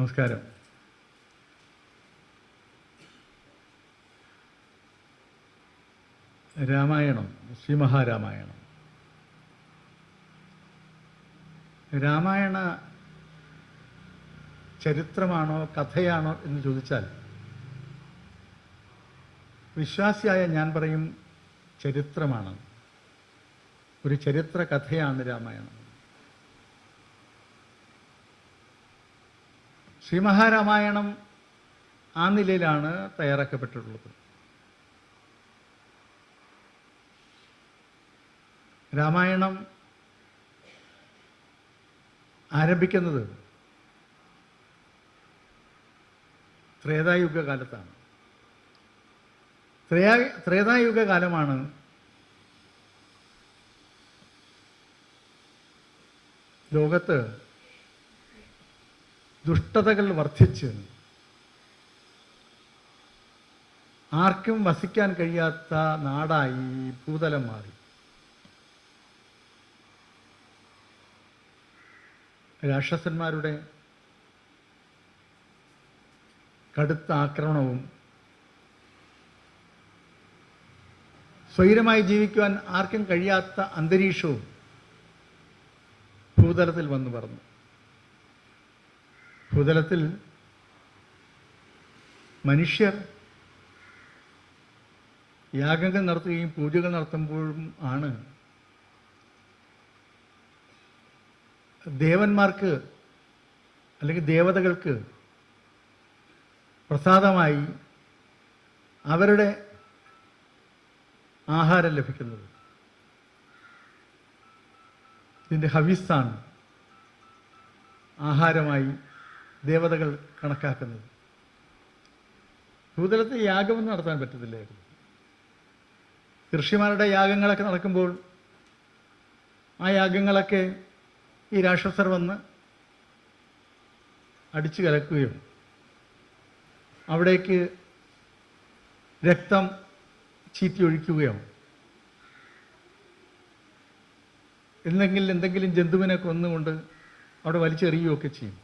നമസ്കാരം. രാമായണം, ശ്രീമഹാരാമായണം. രാമായണ ചരിത്രമാണോ കഥയാണോ എന്ന് ചോദിച്ചാൽ വിശ്വാസിയായ ഞാൻ പറയും ചരിത്രമാണ്. ഒരു ചരിത്ര കഥയാണ് രാമായണം. ശ്രീമഹാരാമായണം ആ നിലയിലാണ് തയ്യാറാക്കപ്പെട്ടിട്ടുള്ളത്. രാമായണം ആരംഭിക്കുന്നത് ത്രേതായുഗ കാലത്താണ്. ത്രേതായുഗ കാലമാണ് ലോകത്ത് ദുഷ്ടതകൾ വർദ്ധിച്ച് ആർക്കും വസിക്കാൻ കഴിയാത്ത നാടായി ഭൂതലം മാറി. രാക്ഷസന്മാരുടെ കടുത്ത ആക്രമണവും സ്വൈരമായി ജീവിക്കുവാൻ ആർക്കും കഴിയാത്ത അന്തരീക്ഷവും ഭൂതലത്തിൽ വന്നു പറഞ്ഞു. ഭൂതലത്തിൽ മനുഷ്യർ യാഗങ്ങൾ നടത്തുകയും പൂജകൾ നടത്തുമ്പോഴും ആണ് ദേവന്മാർക്ക് അല്ലെങ്കിൽ ദേവതകൾക്ക് പ്രസാദമായി അവരുടെ ആഹാരം ലഭിക്കുന്നത്. ഇതിൻ്റെ ഹവിസ്സാണ് ആഹാരമായി ദേവതകൾ കണക്കാക്കുന്നത്. ഭൂതലത്തിൽ യാഗമൊന്നും നടത്താൻ പറ്റത്തില്ലായിരുന്നു. ഋഷിമാരുടെ യാഗങ്ങളൊക്കെ നടക്കുമ്പോൾ ആ യാഗങ്ങളൊക്കെ ഈ രാക്ഷസർ വന്ന് അടിച്ചു കലക്കുകയും അവിടേക്ക് രക്തം ചീറ്റി ഒഴിക്കുകയോ എന്തെങ്കിലും ജന്തുവിനെ കൊന്നുകൊണ്ട് അവിടെ വലിച്ചെറിയുകയൊക്കെ ചെയ്യും.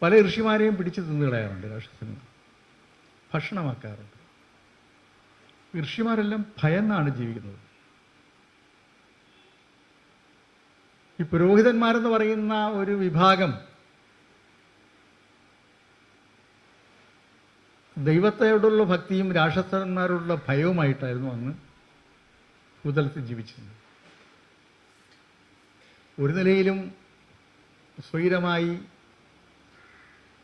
പല ഋഷിമാരെയും പിടിച്ചു തിന്നു കളയാറുണ്ട് രാക്ഷസന്മാർ, ഭക്ഷണമാക്കാറുണ്ട്. ഋഷിമാരെല്ലാം ഭയന്നാണ് ജീവിക്കുന്നത്. ഈ പുരോഹിതന്മാരെന്ന് പറയുന്ന ഒരു വിഭാഗം ദൈവത്തോടുള്ള ഭക്തിയും രാക്ഷസന്മാരോടുള്ള ഭയവുമായിട്ടായിരുന്നു അന്ന് ഭൂതലത്തിൽ ജീവിച്ചിരുന്നത്. ഒരു നിലയിലും സ്വൈരമായി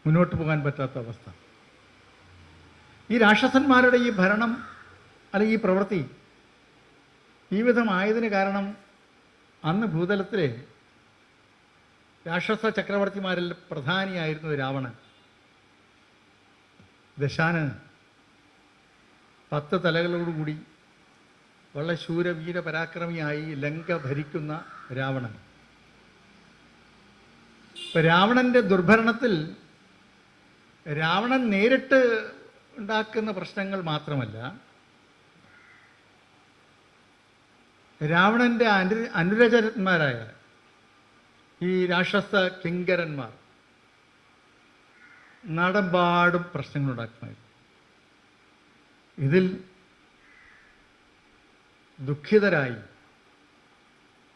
മുന്നോട്ട് പോകാൻ പറ്റാത്ത അവസ്ഥ. ഈ രാക്ഷസന്മാരുടെ ഈ ഭരണം അല്ലെങ്കിൽ ഈ പ്രവൃത്തി ഈ വിധമായതിന് കാരണം അന്ന് ഭൂതലത്തിലെ രാക്ഷസ ചക്രവർത്തിമാരിൽ പ്രധാനിയായിരുന്നു രാവണൻ. ദശാനന് 10 തലകളോടുകൂടി വളരെ ശൂരവീര പരാക്രമിയായി ലങ്ക ഭരിക്കുന്ന രാവണൻ. ഇപ്പം രാവണൻ്റെ ദുർഭരണത്തിൽ രാവണൻ നേരിട്ട് ഉണ്ടാക്കുന്ന പ്രശ്നങ്ങൾ മാത്രമല്ല, രാവണൻ്റെ അനുരചരന്മാരായ ഈ രാക്ഷസ കിങ്കരന്മാർ നാടെമ്പാടും പ്രശ്നങ്ങളുണ്ടാക്കുമായിരുന്നു. ഇതിൽ ദുഃഖിതരായി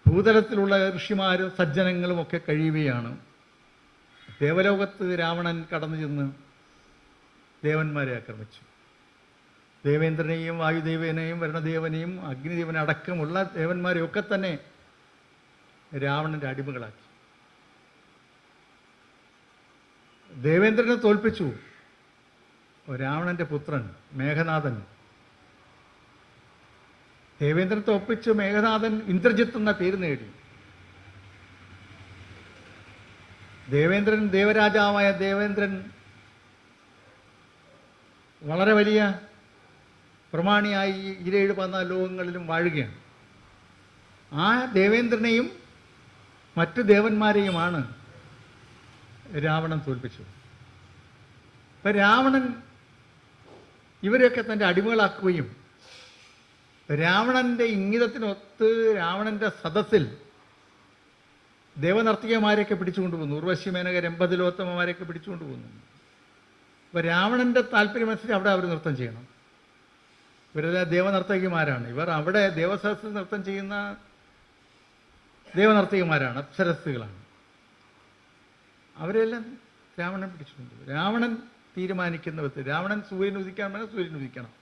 ഭൂതലത്തിലുള്ള ഋഷിമാരും സജ്ജനങ്ങളും ഒക്കെ കഴിയുകയാണ്. ദേവലോകത്ത് രാവണൻ കടന്നു ചെന്ന് ദേവന്മാരെ ആക്രമിച്ചു. ദേവേന്ദ്രനെയും വായുദേവനെയും വരുണദേവനെയും അഗ്നിദേവനെ അടക്കമുള്ള ദേവന്മാരെയൊക്കെ തന്നെ രാവണൻ്റെ അടിമകളാക്കി. ദേവേന്ദ്രനെ തോൽപ്പിച്ചു രാവണൻ്റെ പുത്രൻ മേഘനാഥൻ. ദേവേന്ദ്രനെ തോൽപ്പിച്ച് മേഘനാഥൻ ഇന്ദ്രജിത്ത് എന്ന പേര് നേടി. ദേവരാജാവായ ദേവേന്ദ്രൻ വളരെ വലിയ പ്രമാണിയായി 14 ലോകങ്ങളിലും വാഴുകയാണ്. ആ ദേവേന്ദ്രനെയും മറ്റു ദേവന്മാരെയുമാണ് രാവണൻ തോൽപ്പിച്ചത്. അപ്പം രാവണൻ ഇവരെയൊക്കെ തൻ്റെ അടിമകളാക്കുകയും രാവണൻ്റെ ഇംഗിതത്തിനൊത്ത് രാവണൻ്റെ സദസ്സിൽ ദേവനർത്തികമാരെയൊക്കെ പിടിച്ചുകൊണ്ട് പോകുന്നു. ഉർവശി, മേനക, രംഭതിലോത്തമമാരെയൊക്കെ പിടിച്ചുകൊണ്ട് പോകുന്നു. അപ്പോൾ രാവണൻ്റെ താല്പര്യമനുസരിച്ച് അവിടെ അവർ നൃത്തം ചെയ്യണം. ഇവരെല്ലാം ദേവനർത്തകിമാരാണ്. ഇവർ അവിടെ ദേവസഹസ്രത്തിൽ നൃത്തം ചെയ്യുന്ന ദേവനർത്തകിമാരാണ്, അപ്സരസ്സുകളാണ്. അവരെല്ലാം രാവണൻ പിടിച്ചിട്ടുണ്ട്. രാവണൻ തീരുമാനിക്കുന്ന വിധത്തിൽ, രാവണൻ സൂര്യൻ ഉദിക്കാൻ പറഞ്ഞാൽ സൂര്യൻ ഉദിക്കണം,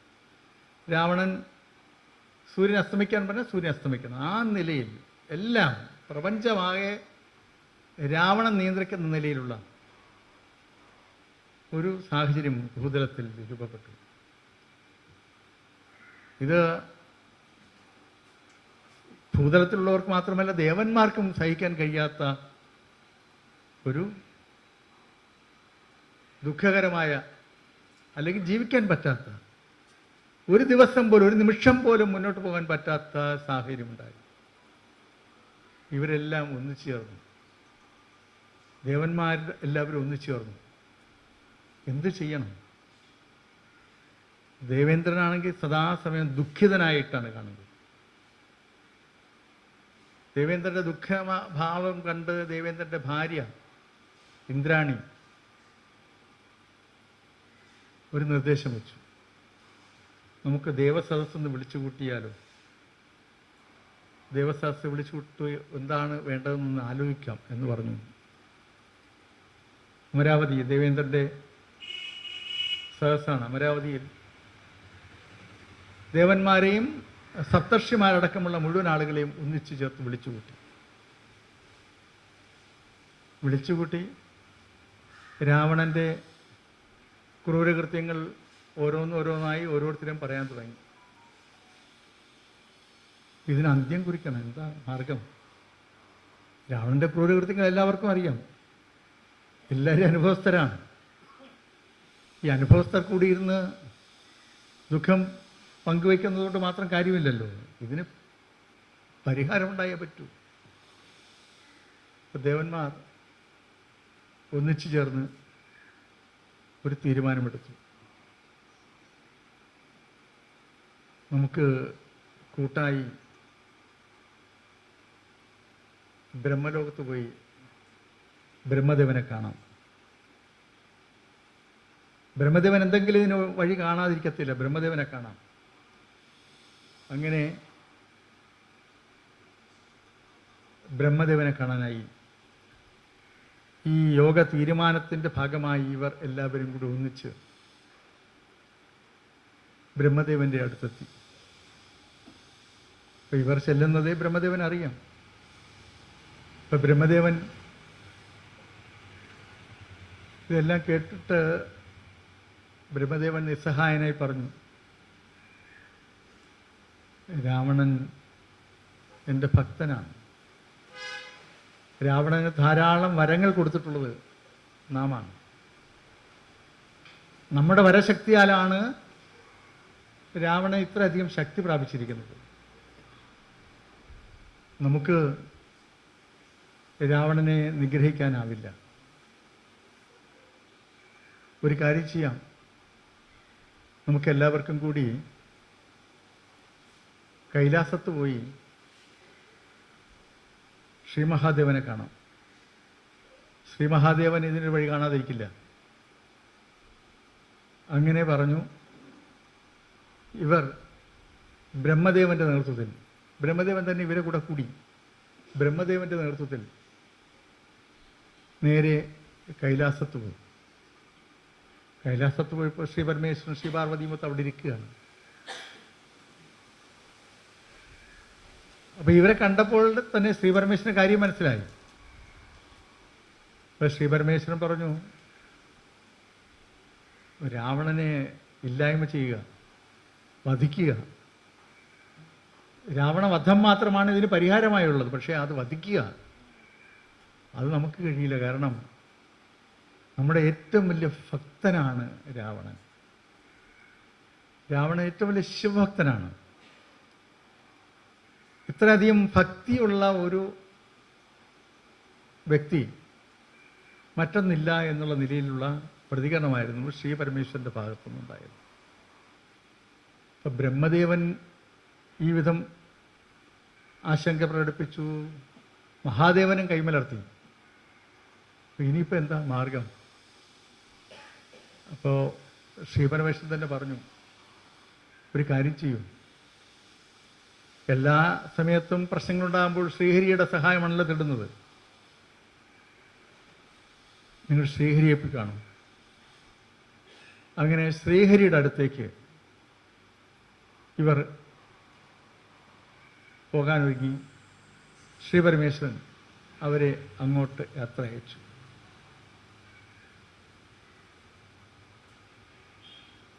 രാവണൻ സൂര്യൻ അസ്തമിക്കാൻ പറഞ്ഞാൽ സൂര്യൻ അസ്തമിക്കണം. ആ നിലയിൽ എല്ലാം പ്രപഞ്ചമാകെ രാവണൻ നിയന്ത്രിക്കുന്ന നിലയിലുള്ള ഒരു സാഹചര്യം ഭൂതലത്തിൽ രൂപപ്പെട്ടു. ഇത് ഭൂതലത്തിലുള്ളവർക്ക് മാത്രമല്ല, ദേവന്മാർക്കും സഹിക്കാൻ കഴിയാത്ത ഒരു ദുഃഖകരമായ, അല്ലെങ്കിൽ ജീവിക്കാൻ പറ്റാത്ത, ഒരു ദിവസം പോലും ഒരു നിമിഷം പോലും മുന്നോട്ട് പോകാൻ പറ്റാത്ത സാഹചര്യമുണ്ടായി. ഇവരെല്ലാം ഒന്നിച്ചു ചേർന്നു, ദേവന്മാർ എല്ലാവരും ഒന്നിച്ചു ചേർന്നു. എന്ത് ചെയ്യണം? ദേവേന്ദ്രനാണെങ്കിൽ സദാസമയം ദുഃഖിതനായിട്ടാണ് കാണുന്നത്. ദേവേന്ദ്രൻ്റെ ദുഃഖഭാവം കണ്ട് ദേവേന്ദ്രൻ്റെ ഭാര്യ ഇന്ദ്രാണി ഒരു നിർദ്ദേശം വെച്ചു. നമുക്ക് ദേവസദസ്സൊന്ന് വിളിച്ചു കൂട്ടിയാലോ? ദേവസദസ്സ് വിളിച്ചു കൂട്ടി എന്താണ് വേണ്ടതെന്നൊന്ന് ആലോചിക്കാം എന്ന് പറഞ്ഞു. അമരാവതി, ദേവേന്ദ്രൻ്റെ സദസ്സാണ്. അമരാവതിയിൽ ദേവന്മാരെയും സപ്തർഷിമാരടക്കമുള്ള മുഴുവൻ ആളുകളെയും ഒന്നിച്ചു ചേർത്ത് വിളിച്ചുകൂട്ടി രാവണൻ്റെ ക്രൂരകൃത്യങ്ങൾ ഓരോന്നായി ഓരോരുത്തരും പറയാൻ തുടങ്ങി. ഇതിന് അന്ത്യം കുറിക്കണം. എന്താ മാർഗം? രാവണൻ്റെ ക്രൂരകൃത്യങ്ങൾ എല്ലാവർക്കും അറിയാം, എല്ലാവരും അനുഭവസ്ഥരാണ്. ഈ അനുഭവസ്ഥർ കൂടിയിരുന്ന് ദുഃഖം പങ്കുവയ്ക്കുന്നതുകൊണ്ട് മാത്രം കാര്യമില്ലല്ലോ, ഇതിന് പരിഹാരമുണ്ടായേ പറ്റൂ. ദേവന്മാർ ഒന്നിച്ചു ചേർന്ന് ഒരു തീരുമാനമെടുത്തു. നമുക്ക് കൂട്ടായി ബ്രഹ്മലോകത്ത് പോയി ബ്രഹ്മദേവനെ കാണാം. ബ്രഹ്മദേവൻ എന്തെങ്കിലും ഇതിന് വഴി കാണാതിരിക്കത്തില്ല, ബ്രഹ്മദേവനെ കാണാം. അങ്ങനെ ബ്രഹ്മദേവനെ കാണാനായി ഈ യോഗ തീരുമാനത്തിൻ്റെ ഭാഗമായി ഇവർ എല്ലാവരും കൂടി ഒന്നിച്ച് ബ്രഹ്മദേവൻ്റെ അടുത്തെത്തി. അപ്പോൾ ഇവർ ചെല്ലുന്നതേ ബ്രഹ്മദേവൻ അറിയാം. ഇപ്പം ബ്രഹ്മദേവൻ ഇതെല്ലാം കേട്ടിട്ട് ബ്രഹ്മദേവൻ നിസ്സഹായനായി പറഞ്ഞു, രാവണൻ എൻ്റെ ഭക്തനാണ്. രാവണന് ധാരാളം വരങ്ങൾ കൊടുത്തിട്ടുള്ളത് നാമാണ്. നമ്മുടെ വരശക്തിയാലാണ് രാവണൻ ഇത്രയധികം ശക്തി പ്രാപിച്ചിരിക്കുന്നത്. നമുക്ക് രാവണനെ നിഗ്രഹിക്കാനാവില്ല. ഒരു കാര്യം ചെയ്യാം, നമുക്കെല്ലാവർക്കും കൂടി കൈലാസത്ത് പോയി ശ്രീ മഹാദേവനെ കാണാം. ശ്രീ മഹാദേവൻ ഇതിനൊരു വഴി കാണാതിരിക്കില്ല. അങ്ങനെ പറഞ്ഞു. ഇവർ ബ്രഹ്മദേവൻ്റെ നേതൃത്വത്തിൽ, ബ്രഹ്മദേവൻ തന്നെ ഇവരെ കൂടെ കൂടി ബ്രഹ്മദേവൻ്റെ നേതൃത്വത്തിൽ നേരെ കൈലാസത്ത് പോയി. കൈലാസത്ത് പോയപ്പോൾ ശ്രീ പരമേശ്വരൻ ശ്രീ പാർവതിമൊത്ത് അവിടെ ഇരിക്കുകയാണ്. അപ്പോൾ ഇവരെ കണ്ടപ്പോൾ തന്നെ ശ്രീ പരമേശ്വരന് കാര്യം മനസ്സിലായി. അപ്പോൾ ശ്രീ പരമേശ്വരൻ പറഞ്ഞു, രാവണനെ ഇല്ലായ്മ ചെയ്യുക, വധിക്കുക. രാവണവധം മാത്രമാണ് ഇതിന് പരിഹാരമായുള്ളത്. പക്ഷേ അത് വധിക്കുക, അത് നമുക്ക് കഴിയില്ല. കാരണം നമ്മുടെ ഏറ്റവും വലിയ ഭക്തനാണ് രാവണൻ. രാവണൻ ഏറ്റവും വലിയ ശിവഭക്തനാണ്. ഇത്രയധികം ഭക്തിയുള്ള ഒരു വ്യക്തി മറ്റൊന്നില്ല എന്നുള്ള നിലയിലുള്ള പ്രതികരണമായിരുന്നു ശ്രീ പരമേശ്വരൻ്റെ ഭാഗത്തുനിന്നുണ്ടായത്. അപ്പം ബ്രഹ്മദേവൻ ഈ വിധം ആശങ്ക പ്രകടിപ്പിച്ചു, മഹാദേവനും കൈമലർത്തി. ഇനിയിപ്പോൾ എന്താ മാർഗം? അപ്പോൾ ശ്രീപരമേശ്വരൻ തന്നെ പറഞ്ഞു, ഒരു കാര്യം ചെയ്യൂ, എല്ലാ സമയത്തും പ്രശ്നങ്ങളുണ്ടാകുമ്പോൾ ശ്രീഹരിയുടെ സഹായമാണല്ലോ തേടുന്നത്. നിങ്ങൾ ശ്രീഹരിയെ പോയി കാണും. അങ്ങനെ ശ്രീഹരിയുടെ അടുത്തേക്ക് ഇവർ പോകാനൊരുങ്ങി. ശ്രീപരമേശ്വരൻ അവരെ അങ്ങോട്ട് യാത്ര അയച്ചു.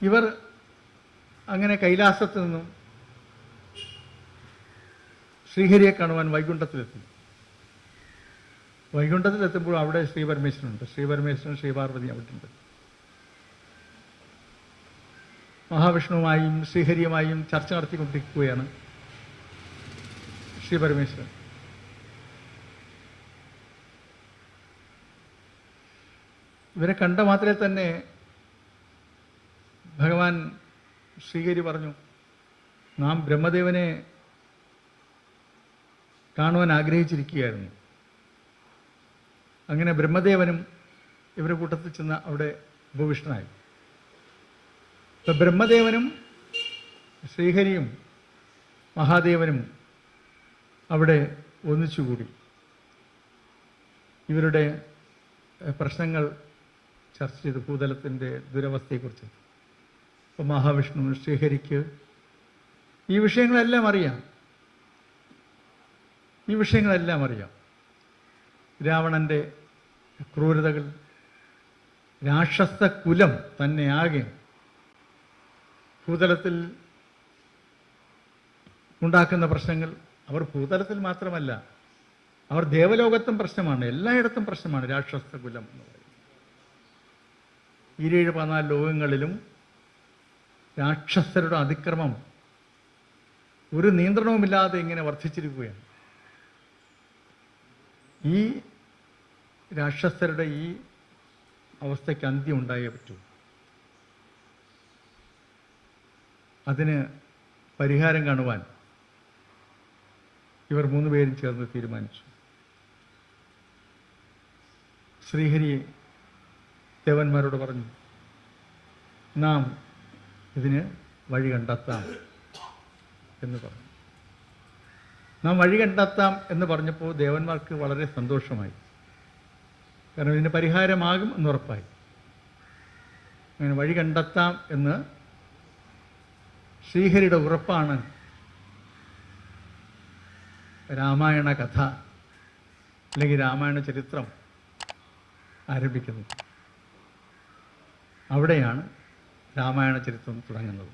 ഇവർ അങ്ങനെ കൈലാസത്ത് നിന്നും ശ്രീഹരിയെ കാണുവാൻ വൈകുണ്ഠത്തിലെത്തി. വൈകുണ്ഠത്തിലെത്തുമ്പോൾ അവിടെ ശ്രീപരമേശ്വരനുണ്ട്. ശ്രീപരമേശ്വരൻ, ശ്രീപാർവതി അവിടെ ഉണ്ട്. മഹാവിഷ്ണുവുമായും ശ്രീഹരിയുമായും ചർച്ച നടത്തിക്കൊണ്ടിരിക്കുകയാണ് ശ്രീപരമേശ്വരൻ. ഇവരെ കണ്ട മാത്രമേ തന്നെ ഭഗവാൻ ശ്രീഹരി പറഞ്ഞു, നാം ബ്രഹ്മദേവനെ കാണുവാൻ ആഗ്രഹിച്ചിരിക്കുകയായിരുന്നു. അങ്ങനെ ബ്രഹ്മദേവനും ഇവരുടെ കൂട്ടത്തിൽ ചെന്ന് അവിടെ ഉപവിഷ്ടനായി. ഇപ്പം ബ്രഹ്മദേവനും ശ്രീഹരിയും മഹാദേവനും അവിടെ ഒന്നിച്ചുകൂടി ഇവരുടെ പ്രശ്നങ്ങൾ ചർച്ച ചെയ്തു, ഭൂതലത്തിൻ്റെ ദുരവസ്ഥയെക്കുറിച്ച്. അപ്പോൾ മഹാവിഷ്ണു ശ്രീഹരിക്ക് ഈ വിഷയങ്ങളെല്ലാം അറിയാം. രാവണൻ്റെ ക്രൂരതകൾ, രാക്ഷസ കുലം തന്നെ ആകെ ഭൂതലത്തിൽ ഉണ്ടാക്കുന്ന പ്രശ്നങ്ങൾ, അവർ ഭൂതലത്തിൽ മാത്രമല്ല, അവർ ദേവലോകത്തും പ്രശ്നമാണ്, എല്ലായിടത്തും പ്രശ്നമാണ് രാക്ഷസ കുലം എന്ന് പറയുന്നത്. 14 ലോകങ്ങളിലും രാക്ഷസരുടെ അതിക്രമം ഒരു നിയന്ത്രണവുമില്ലാതെ ഇങ്ങനെ വർദ്ധിച്ചിരിക്കുകയാണ്. ഈ രാക്ഷസരുടെ ഈ അവസ്ഥയ്ക്ക് അന്ത്യം ഉണ്ടായേ പറ്റൂ. അതിന് പരിഹാരം കാണുവാൻ ഇവർ 3 പേരും ചേർന്ന് തീരുമാനിച്ചു. ശ്രീഹരി ദേവന്മാരോട് പറഞ്ഞു, നാം ഇതിന് വഴി കണ്ടെത്താം എന്ന് പറഞ്ഞു. നാം വഴി കണ്ടെത്താം എന്ന് പറഞ്ഞപ്പോൾ ദേവന്മാർക്ക് വളരെ സന്തോഷമായി. കാരണം ഇതിന് പരിഹാരമാകും എന്നുറപ്പായി. അങ്ങനെ വഴി കണ്ടെത്താം എന്ന് ശ്രീഹരിയുടെ ഉറപ്പാണ് രാമായണ കഥ അല്ലെങ്കിൽ രാമായണ ചരിത്രം ആരംഭിക്കുന്നത്. അവിടെയാണ് രാമായണ ചരിത്രം തുടങ്ങുന്നത്.